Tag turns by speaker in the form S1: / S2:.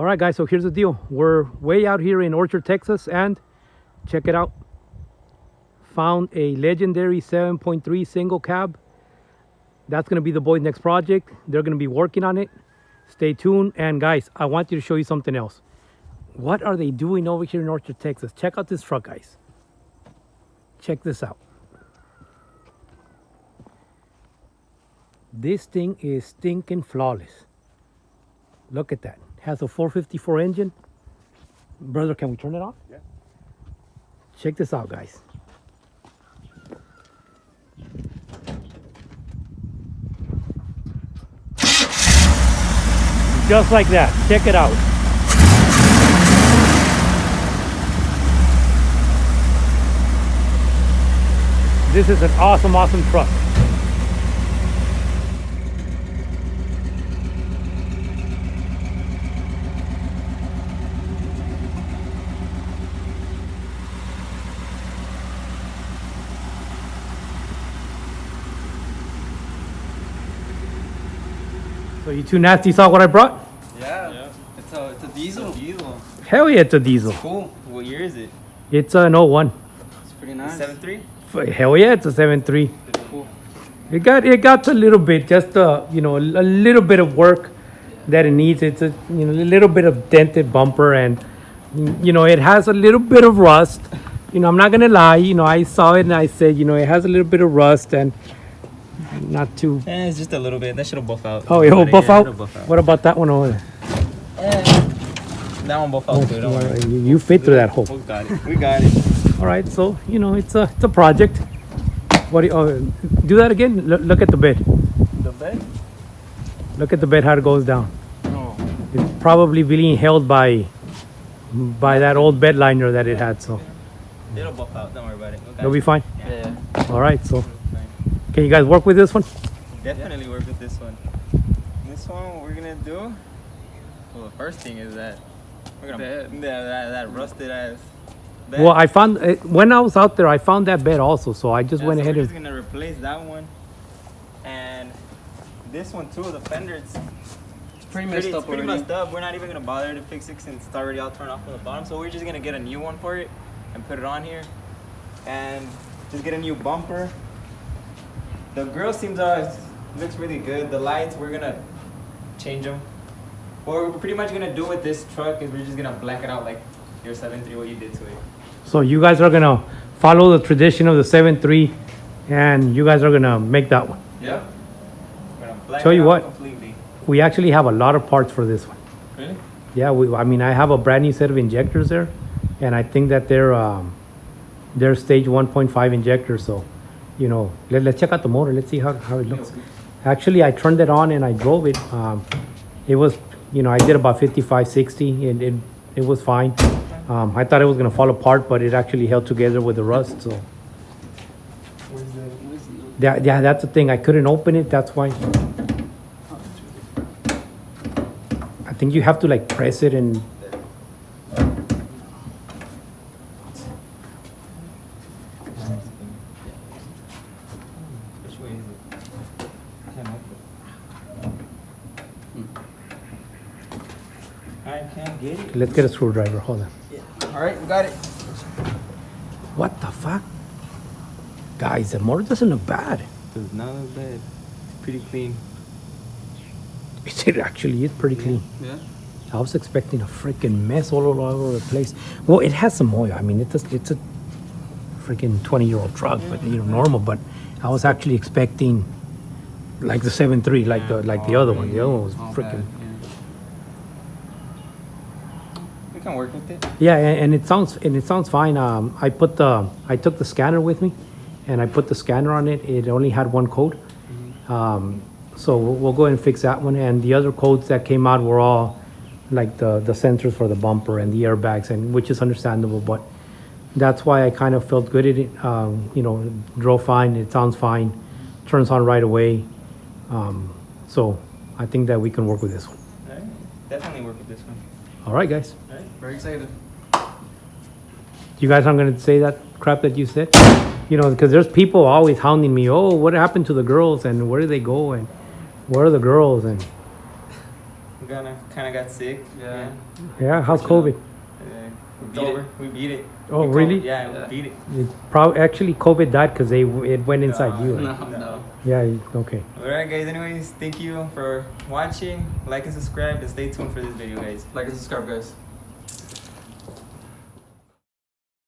S1: All right, guys, so here's the deal. We're way out here in Orchard, Texas, and check it out. Found a legendary 7.3 single cab. That's going to be the boys' next project. They're going to be working on it. Stay tuned. And guys, I want you to show you something else. What are they doing over here in Orchard, Texas? Check out this truck, guys. Check this out. This thing is stinking flawless. Look at that. Has a 454 engine. Brother, can we turn it on?
S2: Yeah.
S1: Check this out, guys. Just like that. Check it out. This is an awesome, awesome truck. So you two nasty saw what I brought?
S2: Yeah. It's a diesel.
S1: Hell yeah, it's a diesel.
S2: Cool. What year is it?
S1: It's an 01.
S2: It's pretty nice. 7.3?
S1: Hell yeah, it's a 7.3.
S2: Cool.
S1: It got a little bit, just a little bit of work that it needs. It's a little bit of dented bumper, and it has a little bit of rust. I'm not gonna lie. I saw it and I said, it has a little bit of rust and not too.
S2: It's just a little bit. That shit'll buff out.
S1: Oh, it'll buff out. What about that one over there?
S2: That one buff out too. Don't worry.
S1: You fit through that hole.
S2: We got it. We got it.
S1: All right, so it's a project. What do you, do that again? Look at the bed.
S2: The bed?
S1: Look at the bed, how it goes down.
S2: Oh.
S1: It's probably being held by that old bed liner that it had. So
S2: It'll buff out. Don't worry about it.
S1: it'll be fine.
S2: Yeah.
S1: All right, so can you guys work with this one?
S2: Definitely work with this one. This one, what we're gonna do. Well, the first thing is that we're gonna that rusted ass bed.
S1: Well, I found when I was out there, I found that bed also. So I just went
S2: so
S1: ahead
S2: we're
S1: and.
S2: just gonna replace that one, and this one too. The fender, it's pretty messed up. We're not even gonna bother to fix it since it's already all torn off from the bottom. So we're just gonna get a new one for it and put it on here, and just get a new bumper. The grill looks really good. The lights, we're gonna change them. What we're pretty much gonna do with this truck is we're just gonna black it out like your 7.3, what you did to it.
S1: So you guys are gonna follow the tradition of the 7.3, and you guys are gonna make that one.
S2: Yeah. We're gonna black
S1: Tell
S2: it
S1: you
S2: out
S1: what.
S2: completely.
S1: We actually have a lot of parts for this one.
S2: Really?
S1: Yeah, I have a brand new set of injectors there, and I think that they're stage 1.5 injectors. So, let's check out the motor. Let's see how it looks. Actually, I turned it on and I drove it. It was, I did about 55, 60, and it was fine. I thought it was gonna fall apart, but it actually held together with the rust. So, yeah, that's the thing. I couldn't open it. That's why. I think you have to press it and.
S2: Which way is it? Can't open. I can't get it.
S1: Let's get a screwdriver. Hold on.
S2: Alright, we got it.
S1: What the fuck? Guys, the motor doesn't look bad.
S2: Does not look bad. Pretty clean.
S1: It actually is pretty clean.
S2: Yeah.
S1: I was expecting a freaking mess all over the place. Well, it has some oil. I mean, it's a freaking 20-year-old truck, but normal. But I was actually expecting like the 7.3, like the other one. The other one was freaking.
S2: We can work with it.
S1: Yeah, and it sounds fine. I took the scanner with me, and I put the scanner on it. It only had one code. So we'll go ahead and fix that one. And the other codes that came out were all like the sensors for the bumper and the airbags, and which is understandable. But that's why I kind of felt good at it. Drove fine. It sounds fine. Turns on right away. So I think that we can work with this one.
S2: All right. Definitely work with this one.
S1: All right, guys.
S2: All right. Very excited.
S1: You guys aren't going to say that crap that you said? Because there's people always hounding me. Oh, what happened to the girls, and where did they go, and where are the girls? And
S2: We kind of got sick.
S3: Yeah.
S1: Yeah, how's COVID?
S2: We beat it.
S1: Oh, really?
S2: Yeah, we beat it.
S1: Actually, COVID died because it went inside you. Right?
S3: No.
S1: Yeah, okay.
S2: Alright guys, anyways, thank you for watching. Like and subscribe and stay tuned for this video, guys.
S3: Like and subscribe, guys.